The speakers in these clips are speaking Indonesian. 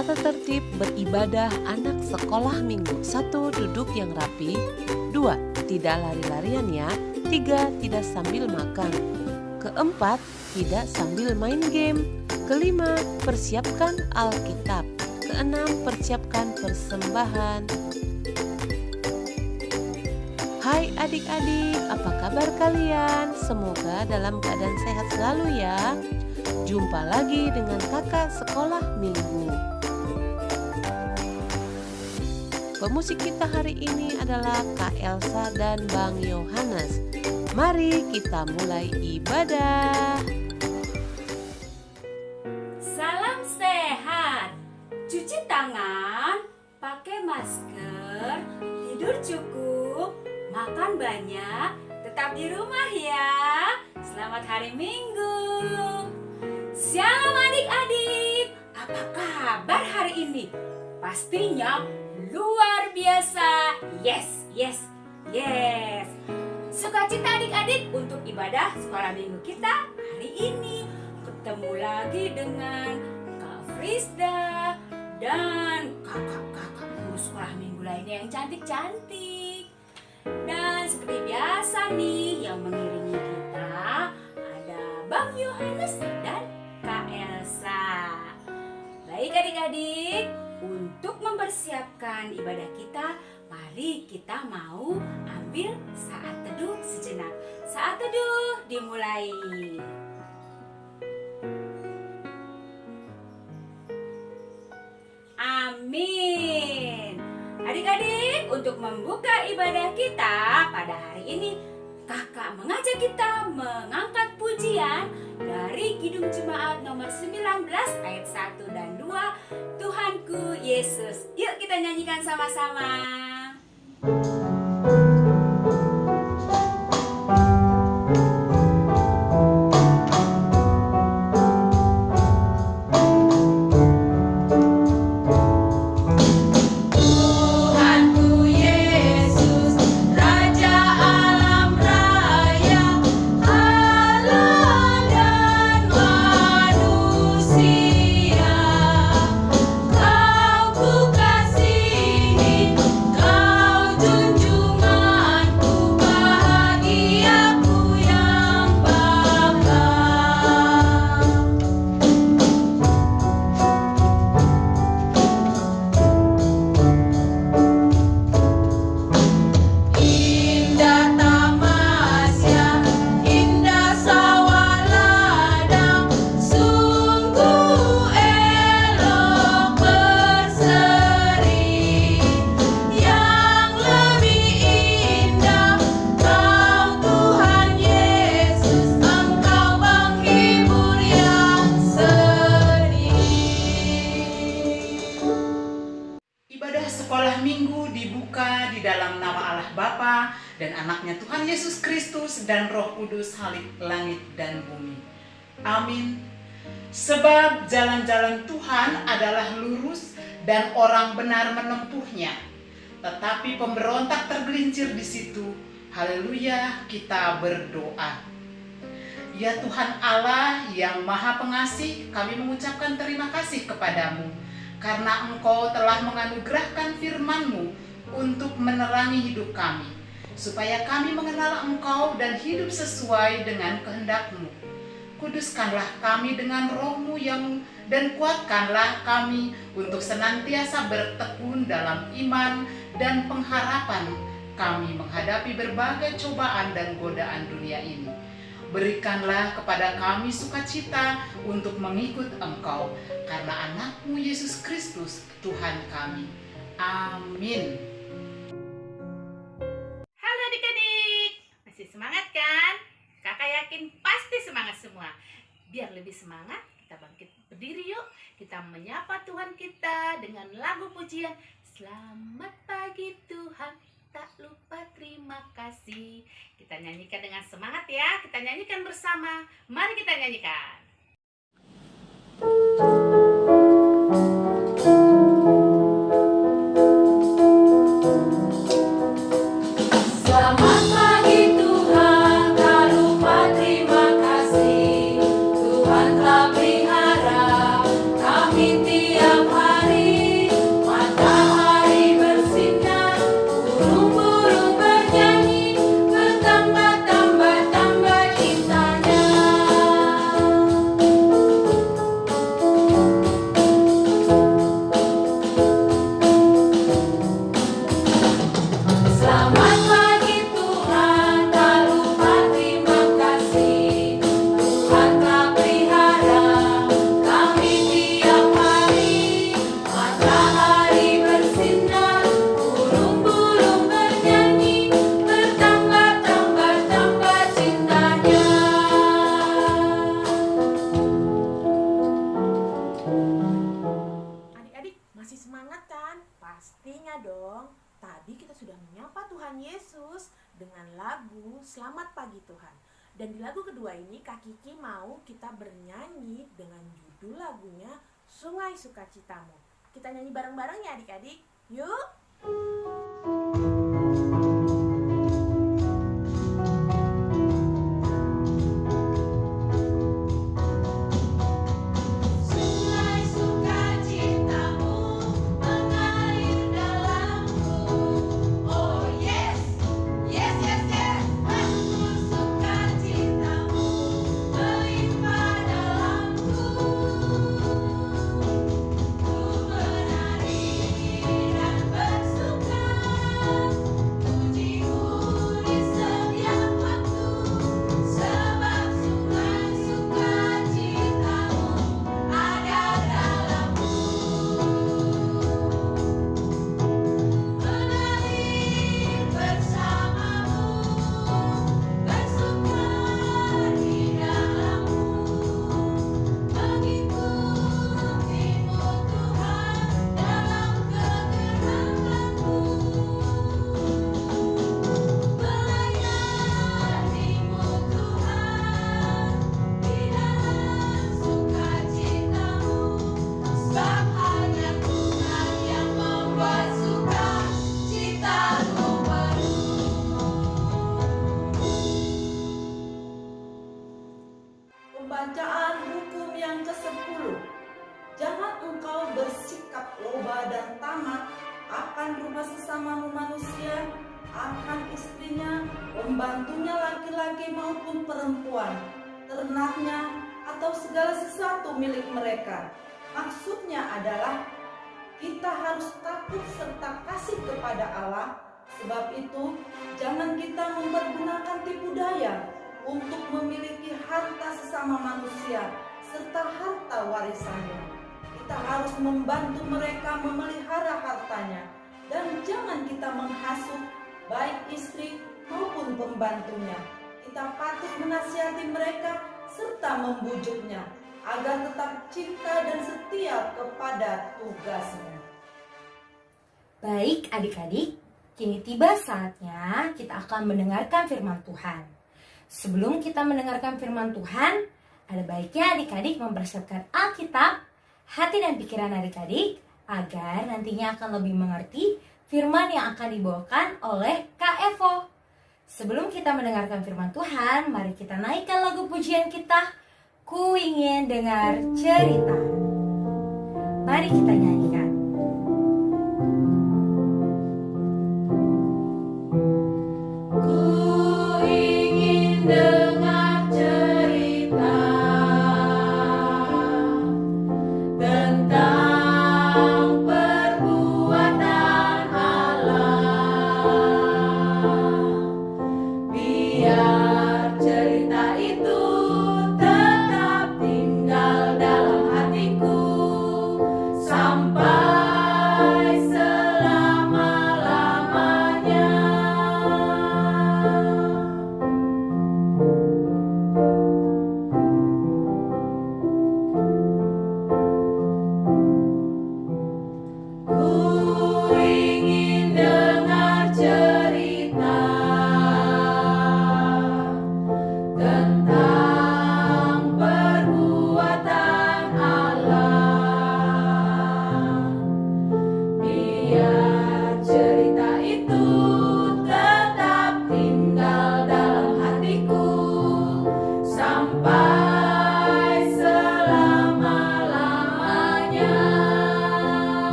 Tata tertib beribadah anak sekolah minggu. 1. Duduk yang rapi. 2. Tidak lari-larian ya. 3. Tidak sambil makan. 4. Tidak sambil main game. 5. Persiapkan Alkitab. 6. Persiapkan persembahan. Hai adik-adik, apa kabar kalian? Semoga dalam keadaan sehat selalu ya. Jumpa lagi dengan kakak sekolah minggu. Pemusik kita hari ini adalah Kak Elsa dan Bang Yohanes. Mari kita mulai ibadah. Salam sehat, cuci tangan, pakai masker, tidur cukup, makan banyak, tetap di rumah ya. Selamat hari Minggu. Shalom adik-adik, apa kabar hari ini? Pastinya luar biasa. Yes. Sukacita adik-adik untuk ibadah sekolah minggu kita hari ini. Ketemu lagi dengan Kak Frisda dan kakak-kakak guru sekolah minggu lainnya yang cantik-cantik. Dan seperti biasa nih, yang mengiringi kita ada Bang Yohanes dan Kak Elsa. Baik adik-adik, untuk mempersiapkan ibadah kita, mari kita mau ambil saat teduh sejenak. Saat teduh dimulai. Amin. Adik-adik, untuk membuka ibadah kita pada hari ini, kakak mengajak kita mengangkat pujian dari Kidung Jemaat nomor 19 ayat 1 dan 2, Tuhanku Yesus. Yuk kita nyanyikan sama-sama. Sekolah minggu dibuka di dalam nama Allah Bapa dan anaknya Tuhan Yesus Kristus dan Roh Kudus Halik langit dan bumi. Amin. Sebab jalan-jalan Tuhan adalah lurus dan orang benar menempuhnya. Tetapi pemberontak tergelincir di situ. Haleluya, kita berdoa. Ya Tuhan Allah yang Maha Pengasih, kami mengucapkan terima kasih kepadamu karena Engkau telah menganugerahkan firman-Mu untuk menerangi hidup kami, supaya kami mengenal Engkau dan hidup sesuai dengan kehendak-Mu. Kuduskanlah kami dengan Roh-Mu dan kuatkanlah kami untuk senantiasa bertekun dalam iman dan pengharapan kami menghadapi berbagai cobaan dan godaan dunia ini. Berikanlah kepada kami sukacita untuk mengikut Engkau, karena anak-Mu Yesus Kristus Tuhan kami. Amin. Halo adik-adik, masih semangat kan? Kakak yakin pasti semangat semua. Biar lebih semangat, kita bangkit berdiri yuk. Kita menyapa Tuhan kita dengan lagu pujian Selamat pagi Tuhan, tak lupa terima kasih. Kita nyanyikan dengan semangat ya. Kita nyanyikan bersama. Mari kita nyanyikan. Selamat pagi Tuhan, tak lupa terima kasih. Tuhan telah pelihara kami tiap hari. sudah menyapa Tuhan Yesus dengan lagu Selamat Pagi Tuhan. Dan di lagu kedua ini Kak Kiki mau kita bernyanyi dengan judul lagunya Sungai Sukacitamu. Kita nyanyi bareng-bareng ya adik-adik. Yuk! Pembacaan hukum yang ke-10. Jangan engkau bersikap loba dan tamak akan rumah sesamamu manusia, akan istrinya, pembantunya laki-laki maupun perempuan, ternaknya, atau segala sesuatu milik mereka. Maksudnya adalah kita harus takut serta kasih kepada Allah. Sebab itu, jangan kita mempergunakan tipu daya untuk memiliki harta sesama manusia serta harta warisannya. Kita harus membantu mereka memelihara hartanya, dan jangan kita menghasut baik istri maupun pembantunya. Kita patut menasihati mereka serta membujuknya agar tetap cinta dan setia kepada tugasnya. Baik adik-adik, kini tiba saatnya kita akan mendengarkan firman Tuhan. Sebelum kita mendengarkan firman Tuhan, ada baiknya adik-adik mempersiapkan Alkitab, hati dan pikiran adik-adik, agar nantinya akan lebih mengerti firman yang akan dibawakan oleh Kak Evo. Sebelum kita mendengarkan firman Tuhan, mari kita naikkan lagu pujian kita, Ku Ingin Dengar Cerita. Mari kita nyanyikan. Dengar cerita tentang perbuatan Allah. Biar cerita itu tetap tinggal dalam hatiku sampai selama-lamanya.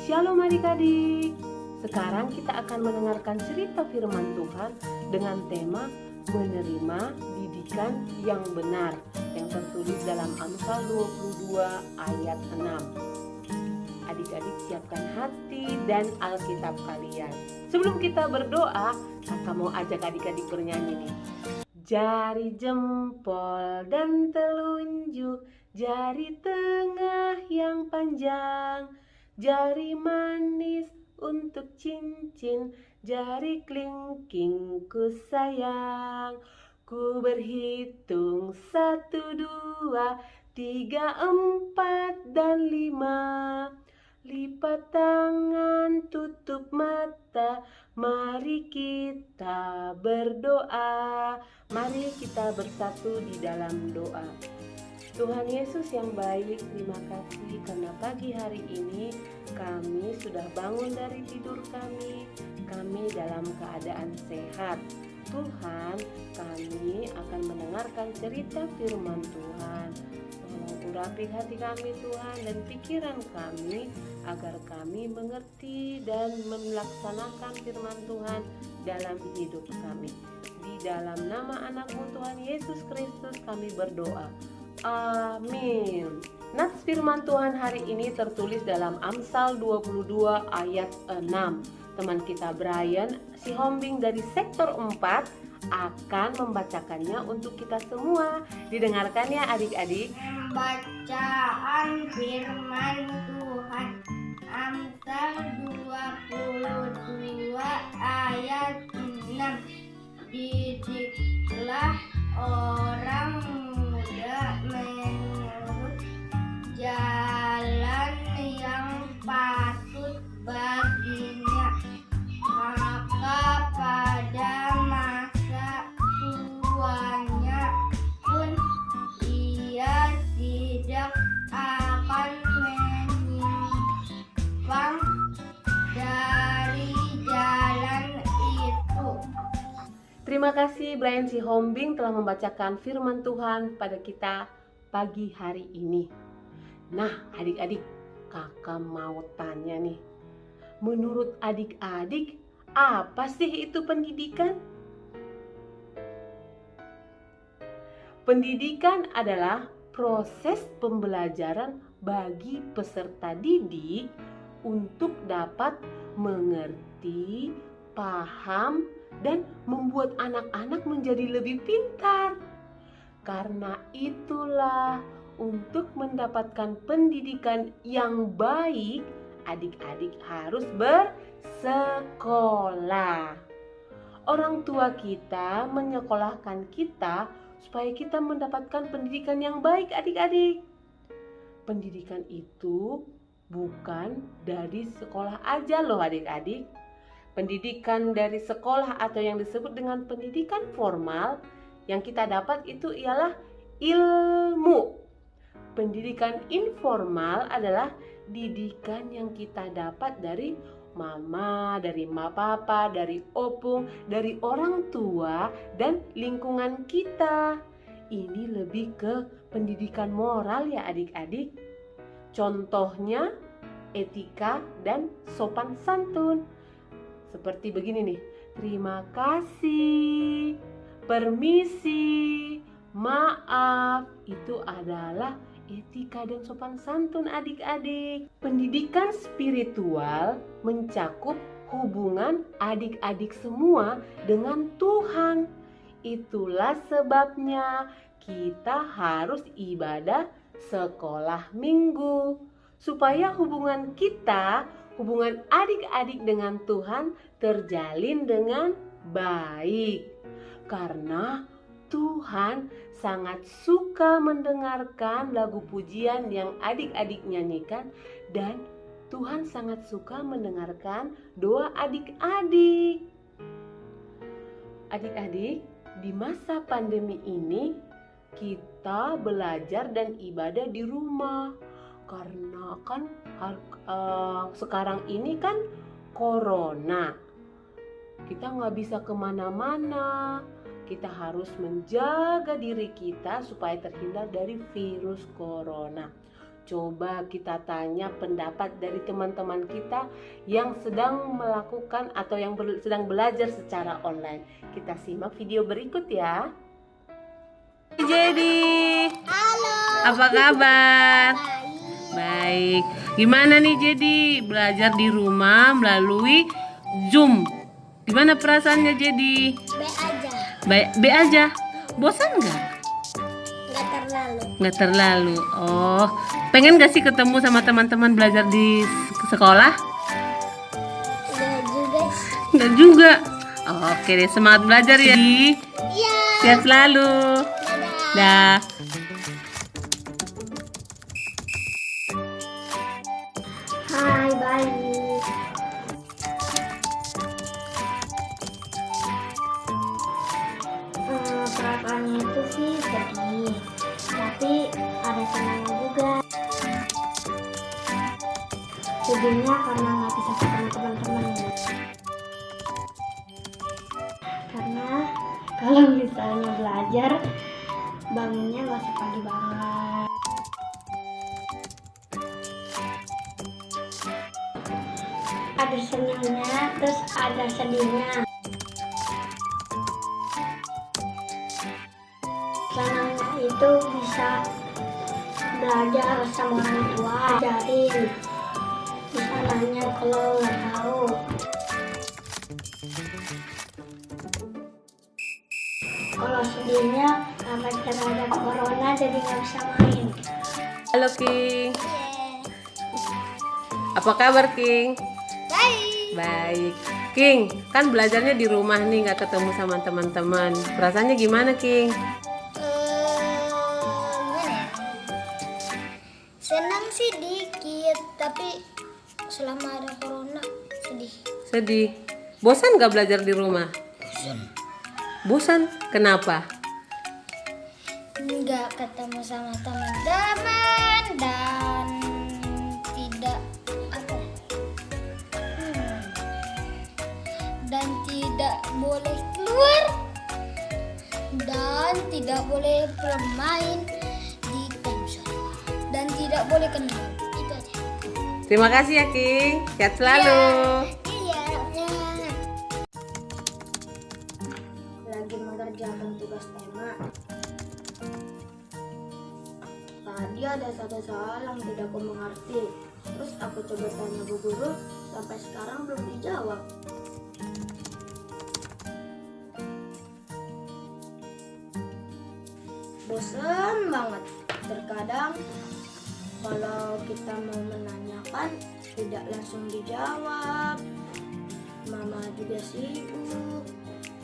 Shalom adik-adik. Sekarang kita akan mendengarkan cerita firman Tuhan dengan tema menerima didikan yang benar yang tertulis dalam Amsal 22 ayat 6. Adik-adik siapkan hati dan Alkitab kalian. Sebelum kita berdoa, kakak mau ajak adik-adik bernyanyi nih. Jari jempol dan telunjuk, jari tengah yang panjang, jari manis cincin, jari kelingking ku sayang. Ku berhitung 1, 2, 3, 4, dan 5. Lipat tangan, tutup mata, mari kita berdoa. Mari kita bersatu di dalam doa. Tuhan Yesus yang baik, terima kasih karena pagi hari ini kami sudah bangun dari tidur kami dalam keadaan sehat. Tuhan, kami akan mendengarkan cerita firman Tuhan. Tolong urapi hati kami Tuhan dan pikiran kami agar kami mengerti dan melaksanakan firman Tuhan dalam hidup kami. Di dalam nama anak-Mu Tuhan Yesus Kristus kami berdoa. Amin. Nats firman Tuhan hari ini tertulis dalam Amsal 22 ayat 6. Teman kita Brian Sihombing dari sektor 4 akan membacakannya untuk kita semua. Didengarkan ya adik-adik. Bacaan firman Tuhan Amsal 22 ayat 6. Didiklah orang muda menurut jalan yang patut baginya, maka pada masa tuanya pun ia tidak akan menyimpang dari jalan itu. Terima kasih Brian Sihombing telah membacakan firman Tuhan pada kita pagi hari ini. Nah adik-adik, kakak mau tanya nih. Menurut adik-adik, apa sih itu pendidikan? Pendidikan adalah proses pembelajaran bagi peserta didik untuk dapat mengerti, paham, dan membuat anak-anak menjadi lebih pintar. Karena itulah, untuk mendapatkan pendidikan yang baik, adik-adik harus bersekolah. Orang tua kita menyekolahkan kita supaya kita mendapatkan pendidikan yang baik adik-adik. Pendidikan itu bukan dari sekolah aja loh adik-adik. Pendidikan dari sekolah atau yang disebut dengan pendidikan formal yang kita dapat itu ialah ilmu. Pendidikan informal adalah didikan yang kita dapat dari mama, dari papa, dari opung, dari orang tua dan lingkungan kita. Ini lebih ke pendidikan moral ya adik-adik. Contohnya etika dan sopan santun. Seperti begini nih, terima kasih, permisi, maaf, itu adalah etika dan sopan santun adik-adik. Pendidikan spiritual mencakup hubungan adik-adik semua dengan Tuhan. Itulah sebabnya kita harus ibadah sekolah minggu. Supaya hubungan kita, hubungan adik-adik dengan Tuhan terjalin dengan baik. Karena Tuhan sangat suka mendengarkan lagu pujian yang adik-adik nyanyikan dan Tuhan sangat suka mendengarkan doa adik-adik. Adik-adik, di masa pandemi ini kita belajar dan ibadah di rumah. Karena kan sekarang ini kan corona, kita nggak bisa kemana-mana. Kita harus menjaga diri kita supaya terhindar dari virus corona. Coba kita tanya pendapat dari teman-teman kita yang sedang melakukan atau yang sedang belajar secara online. Kita simak video berikut ya. Jadi, halo. Apa kabar? Baik. Gimana nih Jadi belajar di rumah melalui Zoom? Gimana perasaannya Jadi? B aja. Bosan nggak? Nggak terlalu. Oh, pengen nggak sih ketemu sama teman-teman belajar di sekolah? Enggak juga. Oke deh, semangat belajar ya. Iya. Sehat selalu. Dah. Hai, baik. Perasaannya itu sih sedih, tapi ada senangnya juga. Sedihnya karena nggak bisa ketemu teman-teman. Karena kalau misalnya belajar, bangunnya nggak usah pagi banget. Ada senangnya, terus ada sedihnya. Senangnya itu bisa belajar sama orang tua, ajarin, bisa nanya kalau nggak tahu. Kalau sedihnya karena terhadap corona jadi nggak bisa main. Halo King. Apa kabar King? Baik. Baik. King, kan belajarnya di rumah nih, nggak ketemu sama teman-teman. Perasaannya gimana King? Gimana ya? Senang sih dikit, tapi selama ada corona sedih. Sedih. Bosan nggak belajar di rumah? Bosan? Kenapa? Nggak ketemu sama teman-teman dan tidak apa dan tidak boleh keluar dan tidak boleh bermain di konsol dan tidak boleh kenal. Itu aja. Terima kasih ya King. Sehat selalu. Iya. Lagi mengerjakan tugas tema. Tadi ada satu soal yang tidak aku mengerti. Terus aku coba tanya bu guru, sampai sekarang belum dijawab. Bosan banget. Terkadang kalau kita mau menanyakan tidak langsung dijawab. Mama juga sibuk.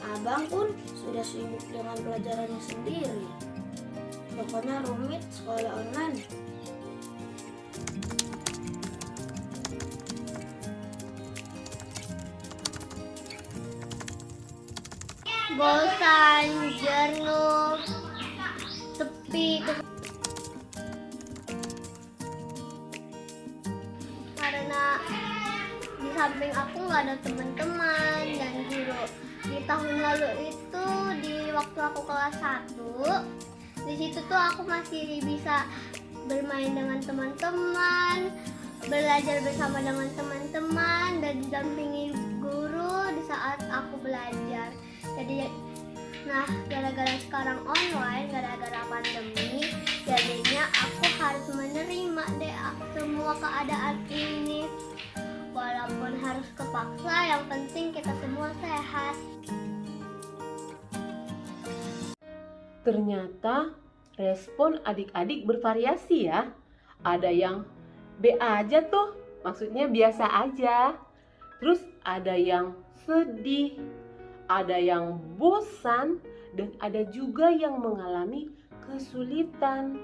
Abang pun sudah sibuk dengan pelajarannya sendiri. Pokoknya rumit sekolah online. Bosan, jenuh, sepi. Karena di samping aku nggak ada teman-teman dan guru. Di tahun lalu itu di waktu aku kelas 1, di situ tuh aku masih bisa bermain dengan teman-teman, belajar bersama dengan teman-teman dan didampingi guru di saat aku belajar. Jadi gara-gara sekarang online, gara-gara pandemi, jadinya aku harus menerima deh semua keadaan ini. Walaupun harus kepaksa, yang penting kita semua sehat. Ternyata respon adik-adik bervariasi ya. Ada yang B aja tuh, maksudnya biasa aja. Terus ada yang sedih, ada yang bosan, dan ada juga yang mengalami kesulitan.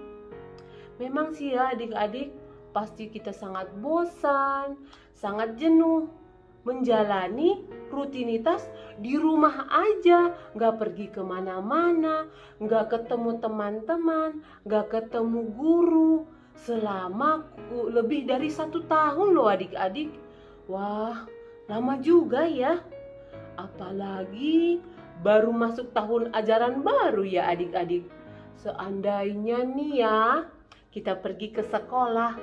Memang sih ya adik-adik, pasti kita sangat bosan, sangat jenuh menjalani rutinitas di rumah aja, nggak pergi kemana-mana, nggak ketemu teman-teman, nggak ketemu guru selama lebih dari 1 tahun loh adik-adik. Wah, lama juga ya. Apalagi baru masuk tahun ajaran baru ya adik-adik. Seandainya nih ya, kita pergi ke sekolah,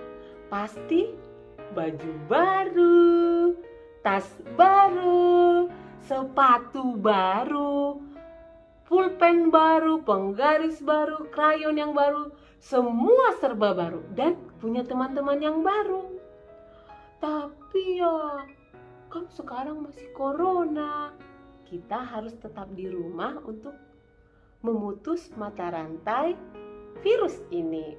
pasti baju baru, tas baru, sepatu baru, pulpen baru, penggaris baru, krayon yang baru, semua serba baru dan punya teman-teman yang baru. Tapi ya, kan sekarang masih corona. Kita harus tetap di rumah untuk memutus mata rantai virus ini.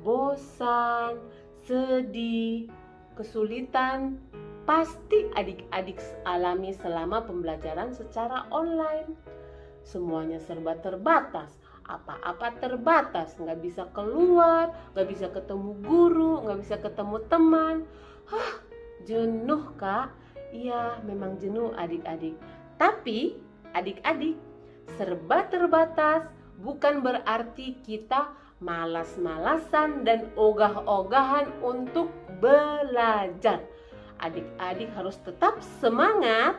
Bosan, sedih, kesulitan pasti adik-adik alami selama pembelajaran secara online. Semuanya serba terbatas, apa-apa terbatas, nggak bisa keluar, nggak bisa ketemu guru, nggak bisa ketemu teman. Jenuh Kak? Iya, memang jenuh adik-adik. Tapi adik-adik, serba terbatas bukan berarti kita malas-malasan dan ogah-ogahan untuk belajar. Adik-adik harus tetap semangat,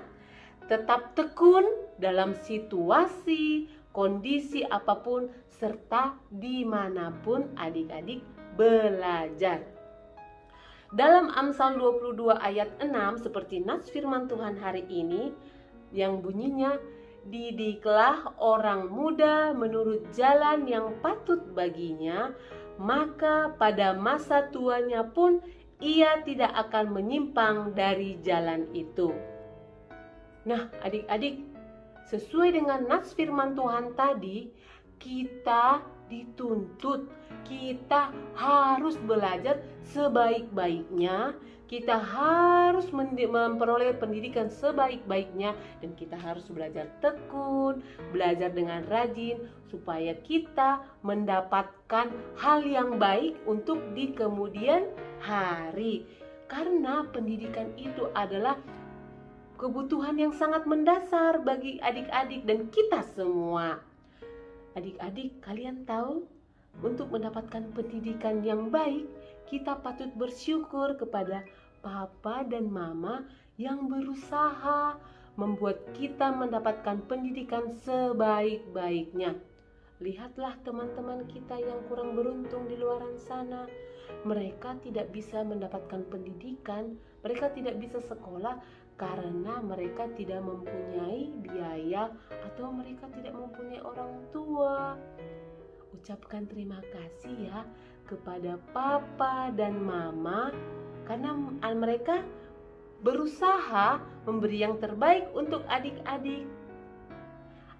tetap tekun dalam situasi, kondisi apapun, serta dimanapun adik-adik belajar. Dalam Amsal 22 ayat 6 seperti nats firman Tuhan hari ini yang bunyinya, didiklah orang muda menurut jalan yang patut baginya, maka pada masa tuanya pun ia tidak akan menyimpang dari jalan itu. Nah adik-adik, sesuai dengan nats firman Tuhan tadi, kita dituntut, kita harus belajar sebaik-baiknya, kita harus memperoleh pendidikan sebaik-baiknya, dan kita harus belajar tekun, belajar dengan rajin, supaya kita mendapatkan hal yang baik untuk di kemudian hari. Karena pendidikan itu adalah kebutuhan yang sangat mendasar bagi adik-adik dan kita semua. Adik-adik, kalian tahu, untuk mendapatkan pendidikan yang baik, kita patut bersyukur kepada papa dan mama yang berusaha membuat kita mendapatkan pendidikan sebaik-baiknya. Lihatlah teman-teman kita yang kurang beruntung di luar sana. Mereka tidak bisa mendapatkan pendidikan, mereka tidak bisa sekolah karena mereka tidak mempunyai biaya atau mereka tidak mempunyai orang tua. Ucapkan terima kasih ya kepada papa dan mama karena mereka berusaha memberi yang terbaik untuk adik-adik.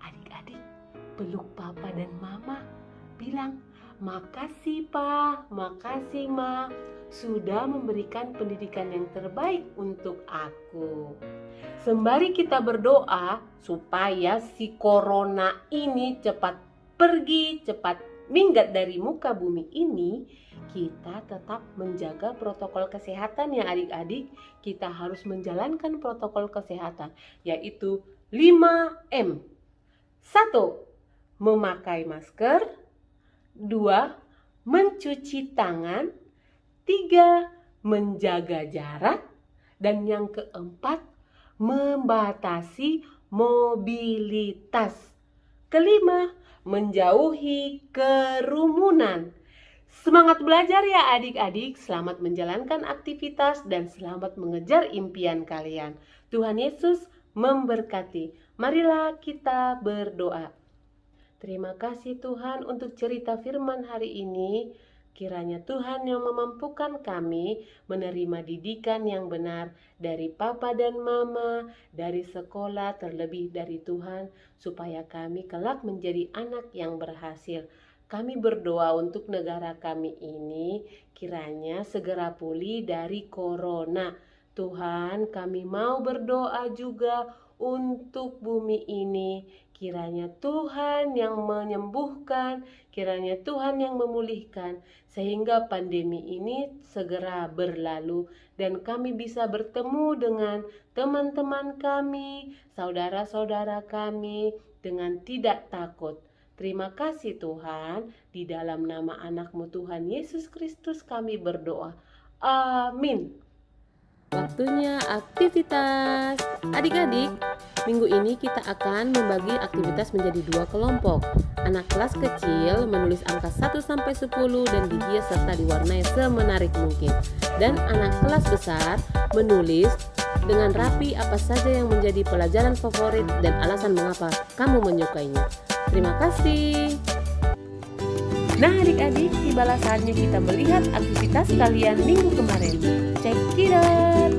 Adik-adik, peluk papa dan mama, bilang, makasih Pak, makasih Ma, sudah memberikan pendidikan yang terbaik untuk aku. Sembari kita berdoa supaya si corona ini cepat pergi, cepat minggat dari muka bumi ini, kita tetap menjaga protokol kesehatan ya adik-adik. Kita harus menjalankan protokol kesehatan, yaitu 5M. 1. Memakai masker. 2. Mencuci tangan. 3. Menjaga jarak. Dan yang keempat, membatasi mobilitas. Kelima, menjauhi kerumunan. Semangat belajar ya adik-adik, selamat menjalankan aktivitas dan selamat mengejar impian kalian. Tuhan Yesus memberkati. Marilah kita berdoa. Terima kasih Tuhan untuk cerita firman hari ini. Kiranya Tuhan yang memampukan kami menerima didikan yang benar dari papa dan mama, dari sekolah, terlebih dari Tuhan, supaya kami kelak menjadi anak yang berhasil. Kami berdoa untuk negara kami ini, kiranya segera pulih dari corona. Tuhan, kami mau berdoa juga untuk bumi ini. Kiranya Tuhan yang menyembuhkan, kiranya Tuhan yang memulihkan, sehingga pandemi ini segera berlalu dan kami bisa bertemu dengan teman-teman kami, saudara-saudara kami dengan tidak takut. Terima kasih Tuhan, di dalam nama anak-Mu Tuhan Yesus Kristus kami berdoa. Amin. Waktunya aktivitas. Adik-adik, minggu ini kita akan membagi aktivitas menjadi 2 kelompok. Anak kelas kecil menulis angka 1-10 dan dihias serta diwarnai semenarik mungkin. Dan anak kelas besar menulis dengan rapi apa saja yang menjadi pelajaran favorit dan alasan mengapa kamu menyukainya. Terima kasih. Nah adik-adik, tibalah saatnya kita melihat aktivitas kalian minggu kemarin. Check it out.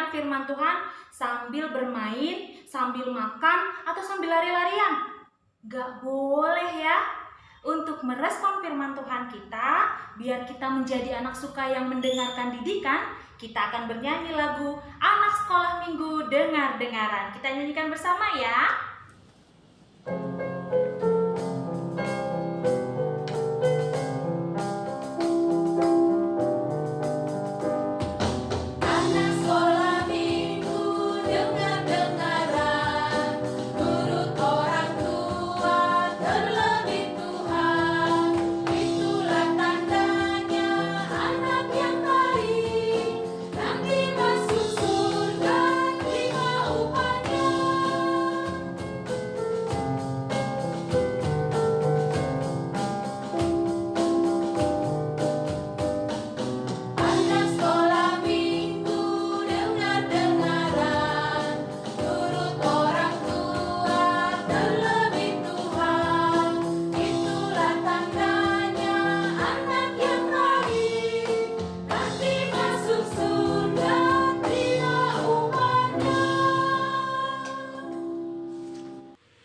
mendengarkan firman Tuhan sambil bermain, sambil makan, atau sambil lari-larian. Gak boleh ya. Untuk merespon firman Tuhan kita, biar kita menjadi anak suka yang mendengarkan didikan, kita akan bernyanyi lagu Anak Sekolah Minggu Dengar-dengaran. Kita nyanyikan bersama ya.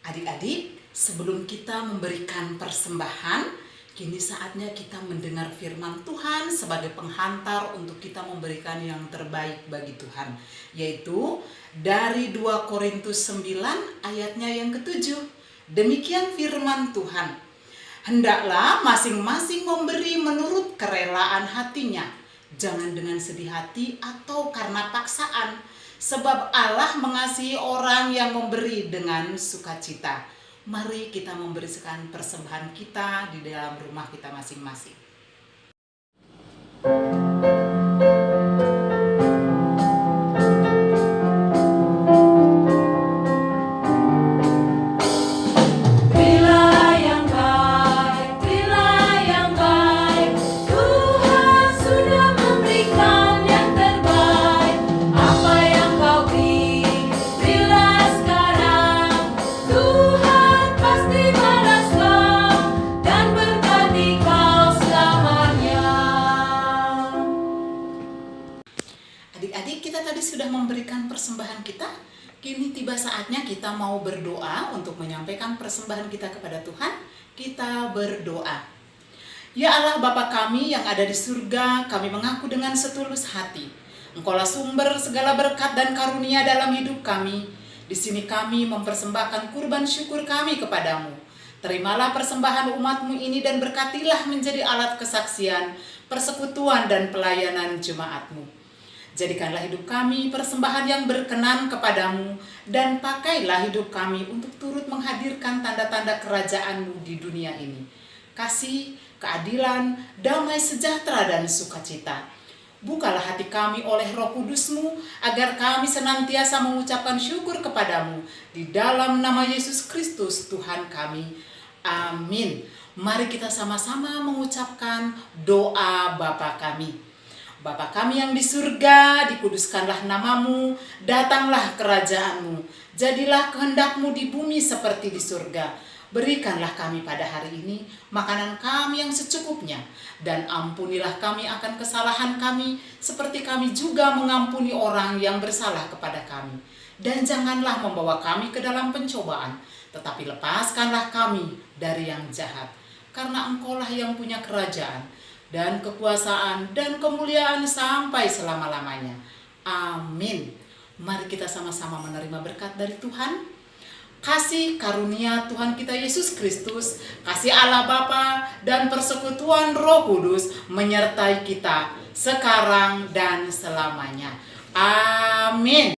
Adik-adik, sebelum kita memberikan persembahan, kini saatnya kita mendengar firman Tuhan sebagai penghantar untuk kita memberikan yang terbaik bagi Tuhan, yaitu dari 2 Korintus 9 ayatnya yang ke-7. Demikian firman Tuhan. Hendaklah masing-masing memberi menurut kerelaan hatinya, jangan dengan sedih hati atau karena paksaan, sebab Allah mengasihi orang yang memberi dengan sukacita. Mari kita memberikan persembahan kita di dalam rumah kita masing-masing. Adik-adik, kita tadi sudah memberikan persembahan kita. Kini tiba saatnya kita mau berdoa untuk menyampaikan persembahan kita kepada Tuhan. Kita berdoa. Ya Allah Bapa kami yang ada di surga, kami mengaku dengan setulus hati, Engkaulah sumber segala berkat dan karunia dalam hidup kami. Di sini kami mempersembahkan kurban syukur kami kepadamu. Terimalah persembahan umat-Mu ini dan berkatilah menjadi alat kesaksian, persekutuan dan pelayanan jemaat-Mu. Jadikanlah hidup kami persembahan yang berkenan kepadamu, dan pakailah hidup kami untuk turut menghadirkan tanda-tanda kerajaan-Mu di dunia ini. Kasih, keadilan, damai sejahtera dan sukacita. Bukalah hati kami oleh Roh Kudus-Mu, agar kami senantiasa mengucapkan syukur kepadamu. Di dalam nama Yesus Kristus Tuhan kami. Amin. Mari kita sama-sama mengucapkan doa Bapa kami. Bapa kami yang di surga, dikuduskanlah namamu, datanglah kerajaan-Mu, jadilah kehendak-Mu di bumi seperti di surga. Berikanlah kami pada hari ini makanan kami yang secukupnya, dan ampunilah kami akan kesalahan kami, seperti kami juga mengampuni orang yang bersalah kepada kami. Dan janganlah membawa kami ke dalam pencobaan, tetapi lepaskanlah kami dari yang jahat. Karena Engkaulah yang punya kerajaan, dan kekuasaan, dan kemuliaan sampai selama-lamanya. Amin. Mari kita sama-sama menerima berkat dari Tuhan. Kasih karunia Tuhan kita Yesus Kristus, kasih Allah Bapa, dan persekutuan Roh Kudus menyertai kita sekarang dan selamanya. Amin.